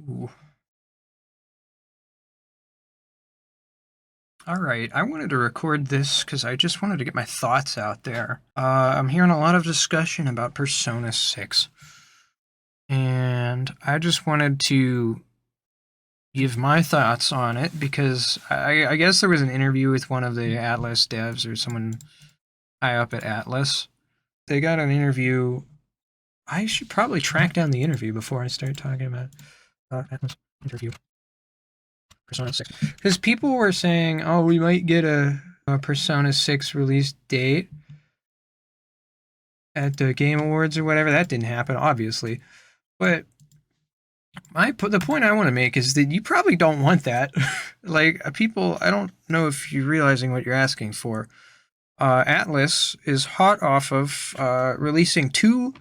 Ooh. All right, I wanted to record this because I just wanted to get my thoughts out there. I'm hearing a lot of discussion about Persona 6, and I just wanted to give my thoughts on it because I guess there was an interview with one of the Atlus devs or someone high up at Atlus. They got an interview. I should probably track down the interview before I start talking about Atlus interview. Persona 6. Because people were saying, oh, we might get a Persona 6 release date at the Game Awards or whatever. That didn't happen, obviously. But the point I want to make is that you probably don't want that. Like, people, I don't know if you're realizing what you're asking for. Atlus is hot off of releasing two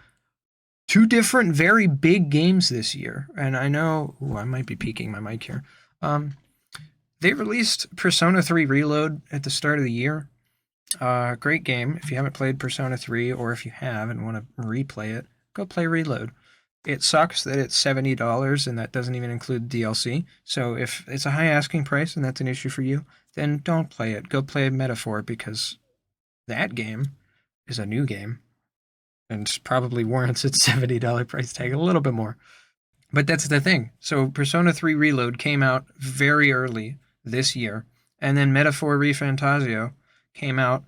different very big games this year. And I know, I might be peeking my mic here. They released Persona 3 Reload at the start of the year. Great game. If you haven't played Persona 3, or if you have and want to replay it, go play Reload. It sucks that it's $70 and that doesn't even include DLC. So if it's a high asking price and that's an issue for you, then don't play it. Go play Metaphor, because that game is a new game and probably warrants its $70 price tag, a little bit more. But that's the thing. So Persona 3 Reload came out very early this year, and then Metaphor ReFantazio came out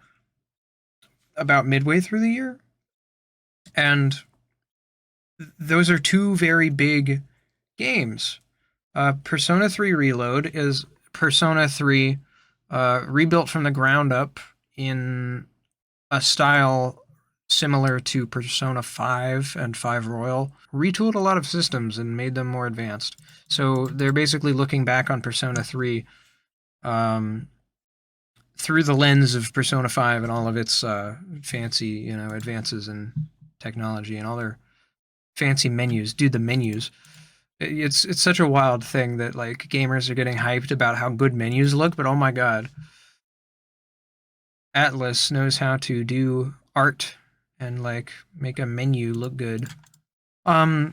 about midway through the year. And those are two very big games. Persona 3 Reload is Persona 3 rebuilt from the ground up in a style similar to Persona 5 and 5 Royal, retooled a lot of systems and made them more advanced. So they're basically looking back on Persona 3 through the lens of Persona 5 and all of its fancy, advances in technology and all their fancy menus. Dude, the menus. It's such a wild thing that like gamers are getting hyped about how good menus look, but oh my god. Atlus knows how to do art and like make a menu look good.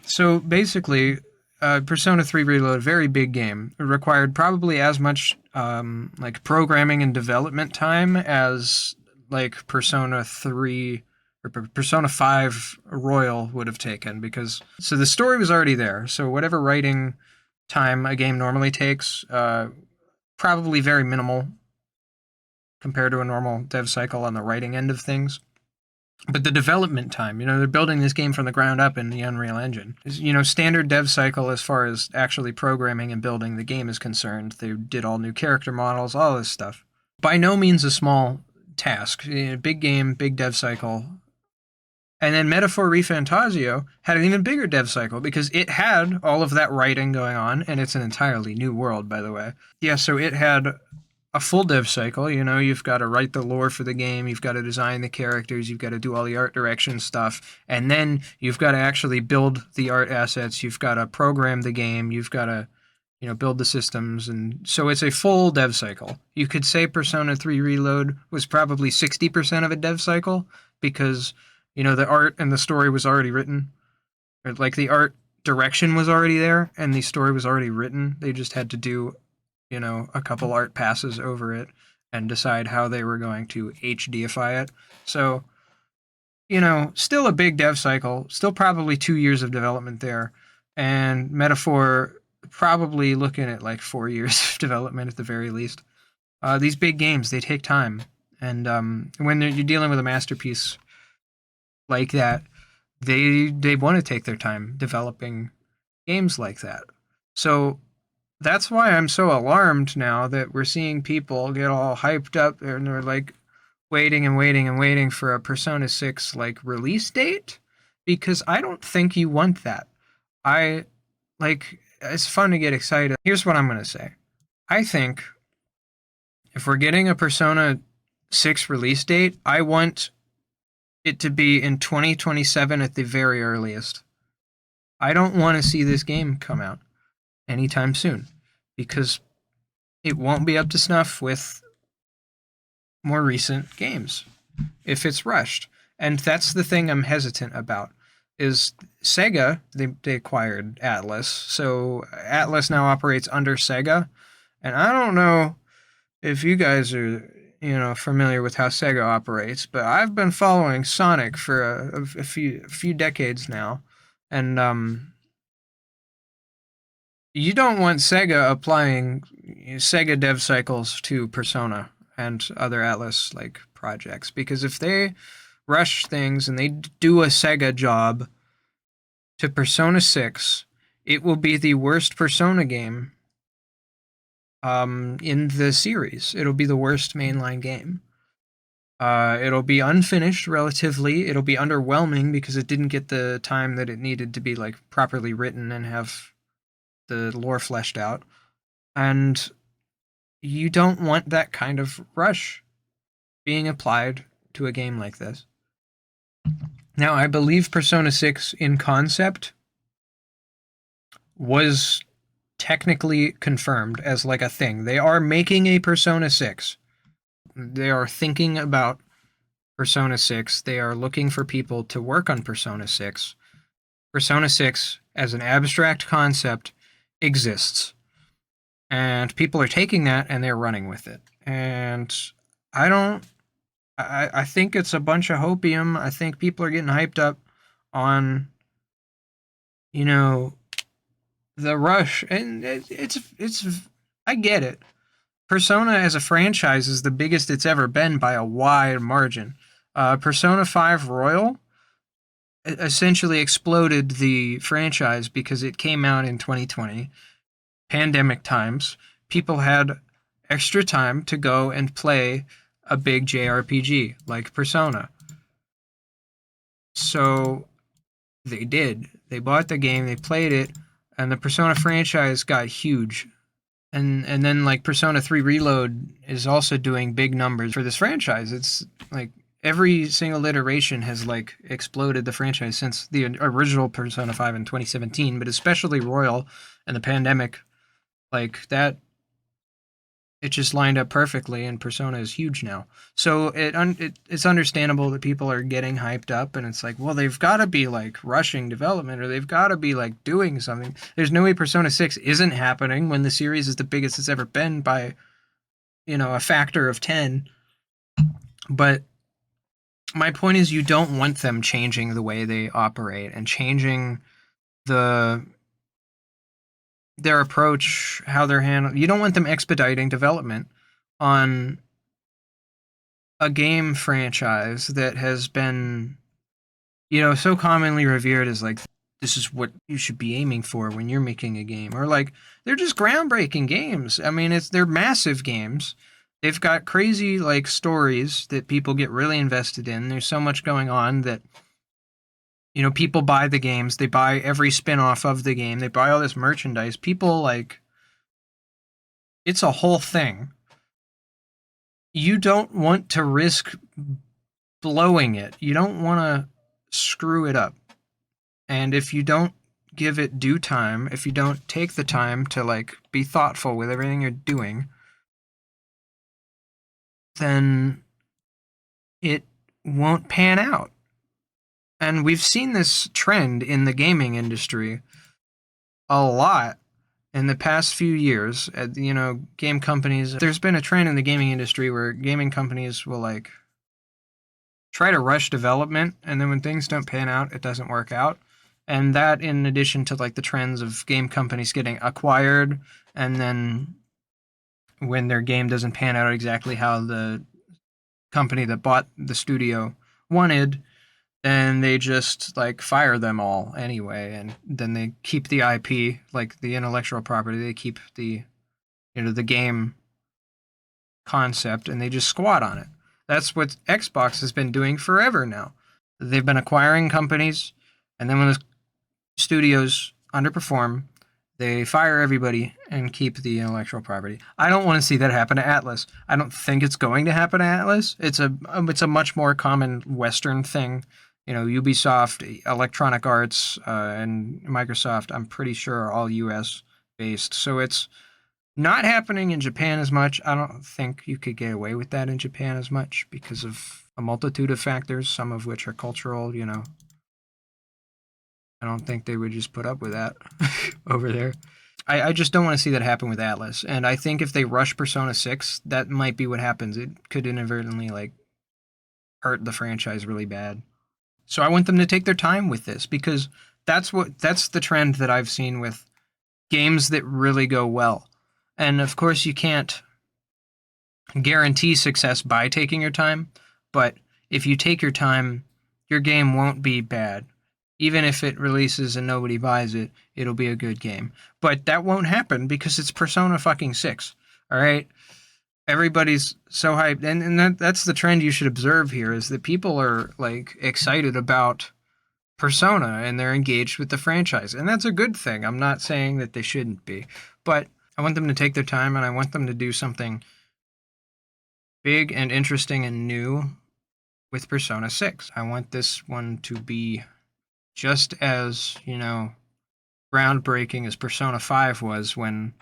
So basically, Persona 3 Reload, very big game. It required probably as much like programming and development time as like Persona 3 or Persona 5 Royal would have taken, because so the story was already there. So whatever writing time a game normally takes, probably very minimal compared to a normal dev cycle on the writing end of things. But the development time, they're building this game from the ground up in the Unreal Engine. Standard dev cycle as far as actually programming and building the game is concerned. They did all new character models, all this stuff. By no means a small task. Big game, big dev cycle. And then Metaphor ReFantazio had an even bigger dev cycle because it had all of that writing going on, and it's an entirely new world, by the way. Yeah, so it had a full dev cycle. You've got to write the lore for the game, you've got to design the characters, you've got to do all the art direction stuff, and then you've got to actually build the art assets, you've got to program the game, you've got to build the systems. And so it's a full dev cycle. You could say Persona 3 Reload was probably 60% of a dev cycle, because the art and the story was already written. Or like the art direction was already there and the story was already written. They just had to do a couple art passes over it and decide how they were going to HDify it. So, still a big dev cycle, still probably 2 years of development there. And Metaphor probably looking at like 4 years of development at the very least. These big games, they take time. And when you're dealing with a masterpiece like that, they want to take their time developing games like that. So that's why I'm so alarmed now that we're seeing people get all hyped up and they're like waiting and waiting and waiting for a Persona 6 like release date, because I don't think you want that. It's fun to get excited. Here's what I'm going to say. I think if we're getting a Persona 6 release date, I want it to be in 2027 at the very earliest. I don't want to see this game come out anytime soon, because it won't be up to snuff with more recent games if it's rushed. And that's the thing I'm hesitant about, is Sega. They acquired Atlus, so Atlus now operates under Sega, and I don't know if you guys are familiar with how Sega operates, but I've been following Sonic for a few decades now, and you don't want Sega applying Sega dev cycles to Persona and other Atlus like projects, because if they rush things and they do a Sega job to Persona 6, it will be the worst Persona game in the series. It'll be the worst mainline game. It'll be unfinished relatively. It'll be underwhelming because it didn't get the time that it needed to be like properly written and have the lore fleshed out. And you don't want that kind of rush being applied to a game like this. Now, I believe Persona 6 in concept was technically confirmed as like a thing. They are making a Persona 6. They are thinking about Persona 6. They are looking for people to work on Persona 6. Persona 6 as an abstract concept exists. And people are taking that and they're running with it. And I think it's a bunch of hopium. I think people are getting hyped up on, the rush. And I get it. Persona as a franchise is the biggest it's ever been by a wide margin. Persona 5 Royal essentially exploded the franchise because it came out in 2020, pandemic times. People had extra time to go and play a big JRPG like Persona. So they did. They bought the game, they played it, and the Persona franchise got huge. And then like Persona 3 Reload is also doing big numbers for this franchise. It's like every single iteration has like exploded the franchise since the original Persona 5 in 2017, but especially Royal and the pandemic, like that, it just lined up perfectly, and Persona is huge now. So it's understandable that people are getting hyped up, and it's like, well, they've got to be like rushing development, or they've got to be like doing something. There's no way Persona 6 isn't happening when the series is the biggest it's ever been by, a factor of 10. But my point is, you don't want them changing the way they operate and changing their approach, how they're handling. You don't want them expediting development on a game franchise that has been, so commonly revered as like, this is what you should be aiming for when you're making a game. Or like, they're just groundbreaking games. I mean, they're massive games. They've got crazy like stories that people get really invested in. There's so much going on that people buy the games, they buy every spin-off of the game, they buy all this merchandise. People like, it's a whole thing. You don't want to risk blowing it. You don't want to screw it up. And if you don't give it due time, if you don't take the time to like be thoughtful with everything you're doing, then it won't pan out. And we've seen this trend in the gaming industry a lot in the past few years. Game companies, there's been a trend in the gaming industry where gaming companies will like try to rush development, and then when things don't pan out, it doesn't work out. And that, in addition to like the trends of game companies getting acquired, and then when their game doesn't pan out exactly how the company that bought the studio wanted, then they just like fire them all anyway, and then they keep the IP, like the intellectual property. They keep the the game concept, and they just squat on it. That's what Xbox has been doing forever now. They've been acquiring companies, and then when the studios underperform, they fire everybody and keep the intellectual property. I don't want to see that happen to Atlus. I don't think it's going to happen to Atlus. It's a much more common Western thing. Ubisoft, Electronic Arts, and Microsoft, I'm pretty sure are all US based. So it's not happening in Japan as much. I don't think you could get away with that in Japan as much because of a multitude of factors, some of which are cultural, I don't think they would just put up with that over there. I just don't want to see that happen with Atlus. And I think if they rush Persona 6, that might be what happens. It could inadvertently like hurt the franchise really bad. So I want them to take their time with this because that's the trend that I've seen with games that really go well. And of course you can't guarantee success by taking your time, but if you take your time, your game won't be bad. Even if it releases and nobody buys it, it'll be a good game. But that won't happen because it's Persona fucking 6. All right? Everybody's so hyped, and that's the trend you should observe here is that people are like excited about Persona and they're engaged with the franchise, and that's a good thing. I'm not saying that they shouldn't be, but I want them to take their time and I want them to do something big and interesting and new with Persona 6. I want this one to be just as, groundbreaking as Persona 5 was when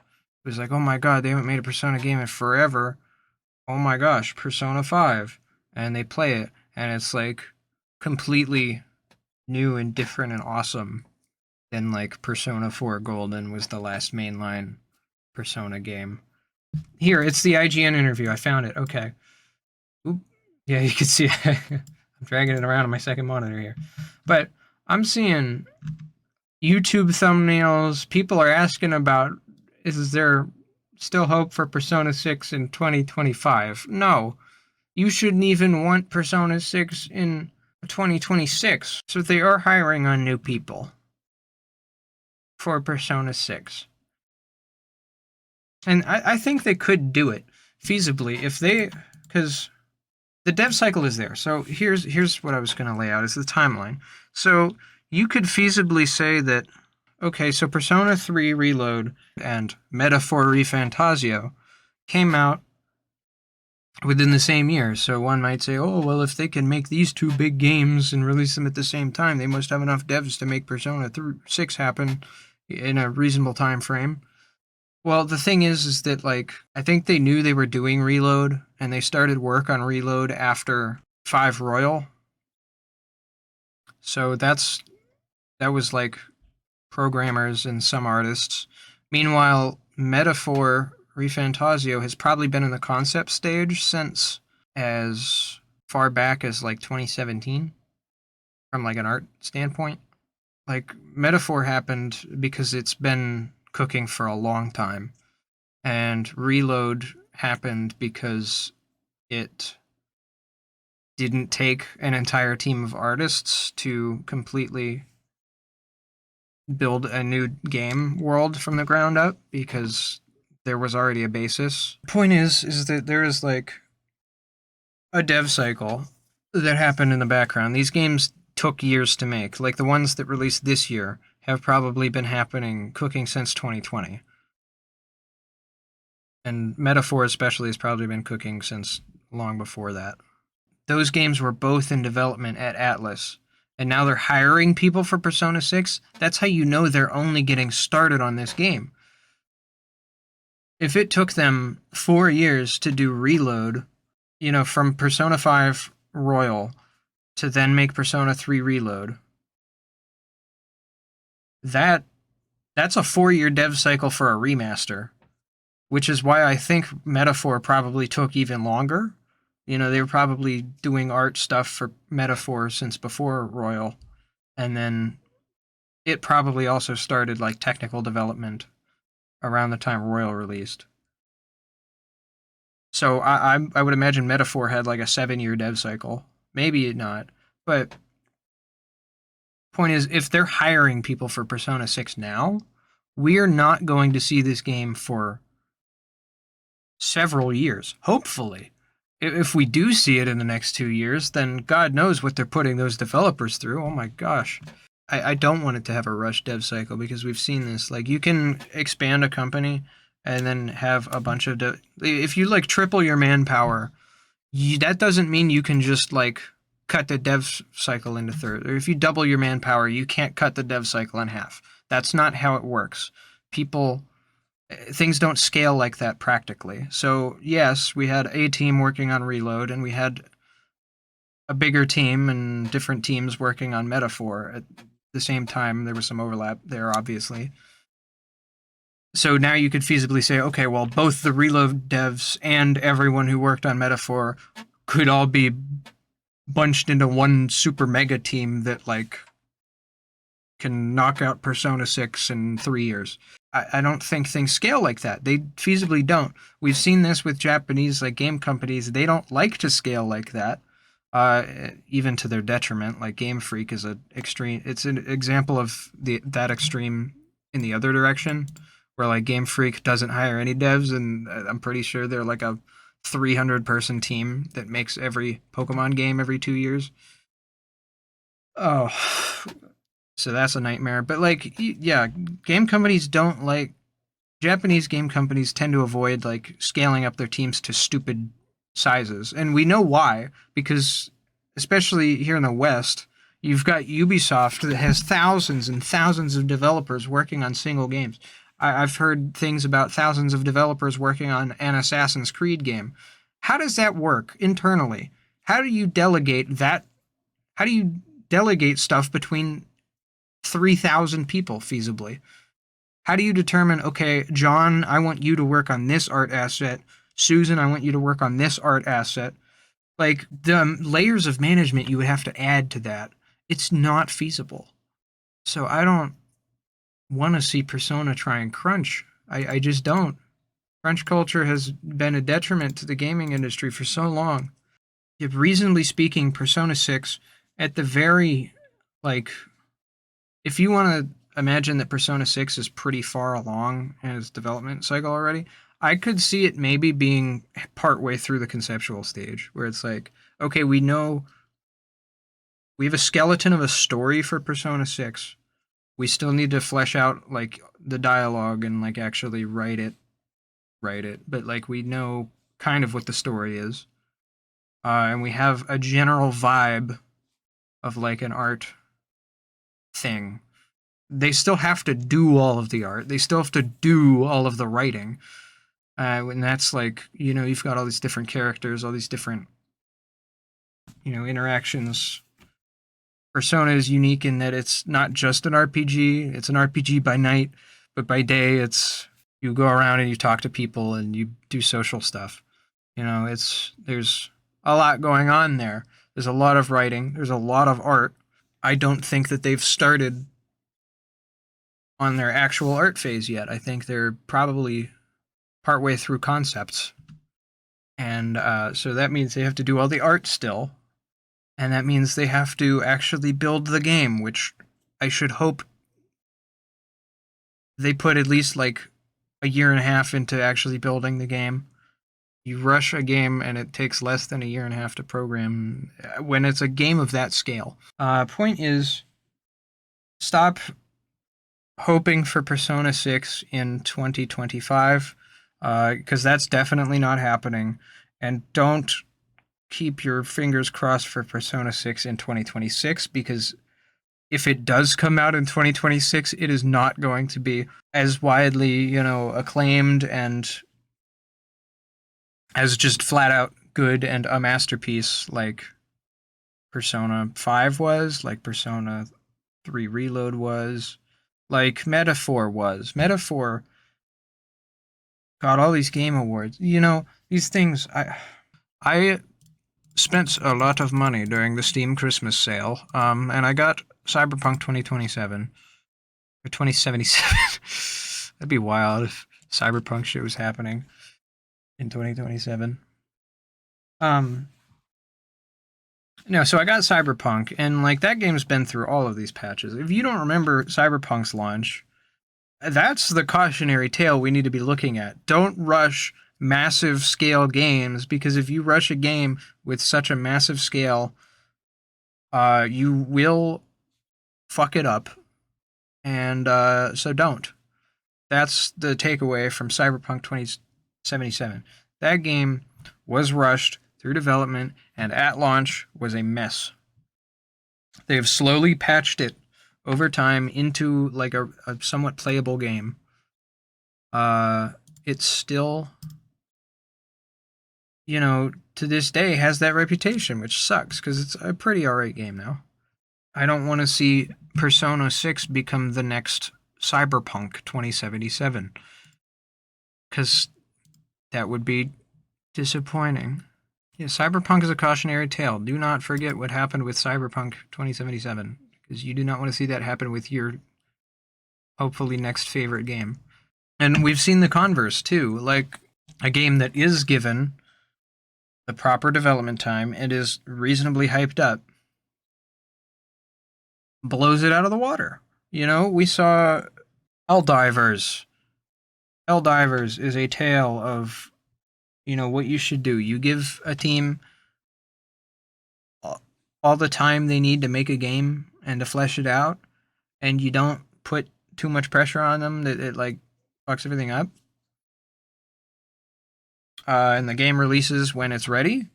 it was like, oh my god, they haven't made a Persona game in forever. Oh my gosh, Persona 5. And they play it, and it's like completely new and different and awesome than like Persona 4 Golden was the last mainline Persona game. Here, it's the IGN interview. I found it. Okay. Oop. Yeah, you can see it. I'm dragging it around on my second monitor here. But I'm seeing YouTube thumbnails. People are asking about, is there still hope for Persona 6 in 2025? No. You shouldn't even want Persona 6 in 2026. So they are hiring on new people for Persona 6. And I think they could do it feasibly if they, because the dev cycle is there. So here's what I was going to lay out is the timeline. So you could feasibly say that, okay, so Persona 3 Reload and Metaphor ReFantazio came out within the same year. So one might say, oh, well, if they can make these two big games and release them at the same time, they must have enough devs to make Persona 6 happen in a reasonable time frame. Well, the thing is that, like, I think they knew they were doing Reload, and they started work on Reload after 5 Royal. So that was, like, programmers and some artists. Meanwhile, Metaphor ReFantazio has probably been in the concept stage since as far back as, like, 2017, from, like, an art standpoint. Like, Metaphor happened because it's been cooking for a long time. And Reload happened because it didn't take an entire team of artists to completely build a new game world from the ground up because there was already a basis. Point is that there is like a dev cycle that happened in the background. These games took years to make. Like the ones that released this year have probably been cooking since 2020. And Metaphor especially has probably been cooking since long before that. Those games were both in development at Atlus, and now they're hiring people for Persona 6. That's how you know they're only getting started on this game. If it took them 4 years to do Reload, from Persona 5 Royal to then make Persona 3 Reload, that's a 4-year dev cycle for a remaster. Which is why I think Metaphor probably took even longer. They were probably doing art stuff for Metaphor since before Royal. And then it probably also started like technical development around the time Royal released. So I would imagine Metaphor had like a 7-year dev cycle. Maybe not. But point is, if they're hiring people for Persona 6 now, we're not going to see this game for several years, hopefully. If we do see it in the next 2 years, then God knows what they're putting those developers through. Oh my gosh. I don't want it to have a rush dev cycle because we've seen this. Like, you can expand a company and then have a bunch of... if you, like, triple your manpower, that doesn't mean you can just, like, cut the dev cycle into thirds. Or if you double your manpower, you can't cut the dev cycle in half. That's not how it works. Things don't scale like that practically. So, yes, we had a team working on Reload, and we had a bigger team and different teams working on Metaphor. the same time. There was some overlap there, obviously. So now you could feasibly say, okay, well, both the Reload devs and everyone who worked on Metaphor could all be bunched into one super mega team that like can knock out Persona 6 in 3 years. I don't think things scale like that. They feasibly don't. We've seen this with Japanese like game companies. They don't like to scale like that, even to their detriment. Like Game Freak is a extreme. It's an example of that extreme in the other direction, where like Game Freak doesn't hire any devs, and I'm pretty sure they're like a 300-person team that makes every Pokemon game every 2 years. Oh, so that's a nightmare. But like, yeah, game companies don't like Japanese game companies tend to avoid like scaling up their teams to stupid sizes, and we know why. Because especially here in the West, you've got Ubisoft that has thousands and thousands of developers working on single games. I've heard things about thousands of developers working on an Assassin's Creed game. How does that work internally? How do you delegate that? How do you delegate stuff between 3,000 people feasibly? How do you determine, okay, John, I want you to work on this art asset. Susan, I want you to work on this art asset. Like the layers of management you would have to add to that, it's not feasible. So I don't want to see Persona try and crunch. I just don't. Crunch culture has been a detriment to the gaming industry for so long. If reasonably speaking, Persona 6, at the very, like, if you want to imagine that Persona 6 is pretty far along in its development cycle already, I could see it maybe being partway through the conceptual stage, where it's like, okay, we know we have a skeleton of a story for Persona 6. We still need to flesh out like the dialogue and like actually write it, but like we know kind of what the story is. And we have a general vibe of like an art thing. They still have to do all of the art. They still have to do all of the writing. And that's like, you know, you've got all these different characters, all these different, you know, interactions. Persona is unique in that it's not just an RPG. It's an RPG by night, but by day, it's you go around and you talk to people and you do social stuff. You know, there's a lot going on there. There's a lot of writing. There's a lot of art. I don't think that they've started on their actual art phase yet. I think they're probably partway through concepts. And so that means they have to do all the art still. And that means they have to actually build the game, which I should hope they put at least like a year and a half into actually building the game. You rush a game and it takes less than a year and a half to program when it's a game of that scale. Point is, stop hoping for Persona 6 in 2025, because that's definitely not happening. And don't keep your fingers crossed for Persona 6 in 2026, because if it does come out in 2026, it is not going to be as widely, you know, acclaimed and as just flat out good and a masterpiece like Persona 5 was, like Persona 3 Reload was, like Metaphor was. Metaphor got all these game awards. You know, these things I spent a lot of money during the Steam Christmas sale, and I got Cyberpunk 2027 or 2077. That'd be wild if Cyberpunk shit was happening in 2027. No, so I got Cyberpunk, and like that game's been through all of these patches. If you don't remember Cyberpunk's launch, that's the cautionary tale we need to be looking at. Don't rush massive scale games, because if you rush a game with such a massive scale, you will fuck it up. And so don't. That's the takeaway from Cyberpunk 2077. That game was rushed through development and at launch was a mess. They have slowly patched it over time into like a somewhat playable game. It's still, you know, to this day has that reputation, which sucks because it's a pretty alright game now. I don't want to see Persona 6 become the next Cyberpunk 2077. Because that would be disappointing. Yeah, Cyberpunk is a cautionary tale. Do not forget what happened with Cyberpunk 2077, because you do not want to see that happen with your hopefully next favorite game. And we've seen the converse too, like a game that is given the proper development time and is reasonably hyped up blows it out of the water. You know, we saw Helldivers. Helldivers is a tale of, what you should do. You give a team all the time they need to make a game and to flesh it out, and you don't put too much pressure on them that it like fucks everything up. And the game releases when it's ready,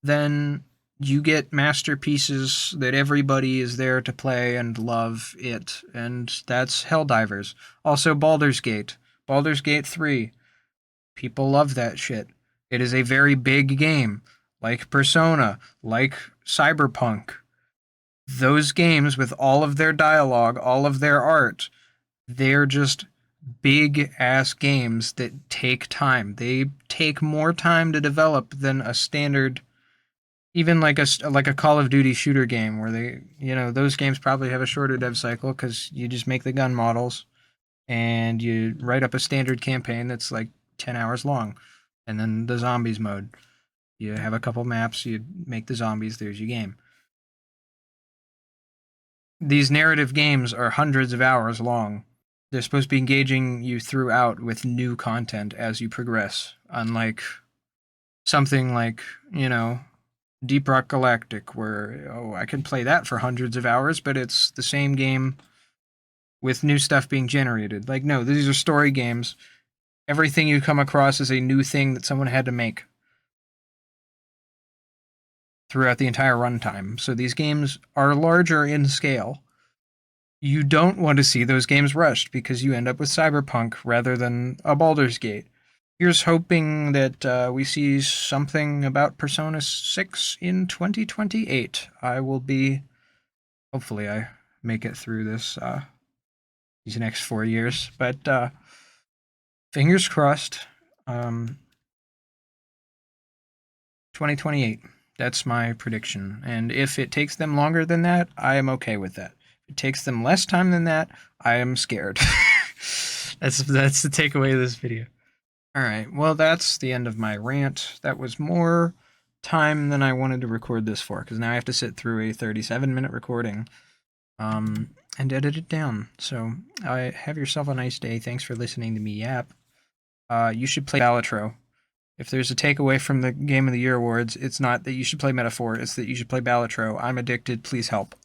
then you get masterpieces that everybody is there to play and love it, and that's Helldivers. Also, Baldur's Gate. Baldur's Gate 3. People love that shit. It is a very big game, like Persona, like Cyberpunk. Those games, with all of their dialogue, all of their art, they're just big ass games that take time. They take more time to develop than a standard, even like a Call of Duty shooter game, where those games probably have a shorter dev cycle because you just make the gun models and you write up a standard campaign that's like 10 hours long, and then the zombies mode. You have a couple maps, you make the zombies, there's your game. These narrative games are hundreds of hours long. They're supposed to be engaging you throughout with new content as you progress, unlike something like, Deep Rock Galactic, where, I can play that for hundreds of hours, but it's the same game with new stuff being generated. Like, no, these are story games. Everything you come across is a new thing that someone had to make throughout the entire runtime. So these games are larger in scale. You don't want to see those games rushed because you end up with Cyberpunk rather than a Baldur's Gate. Here's hoping that we see something about Persona 6 in 2028. Hopefully I make it through these next 4 years, but fingers crossed. 2028. That's my prediction. And if it takes them longer than that, I am okay with that. If it takes them less time than that, I am scared. That's the takeaway of this video. All right, well, that's the end of my rant. That was more time than I wanted to record this for, because now I have to sit through a 37-minute recording and edit it down. So have yourself a nice day. Thanks for listening to me yap. You should play Balatro. If there's a takeaway from the Game of the Year awards, it's not that you should play Metaphor, it's that you should play Balatro. I'm addicted, please help.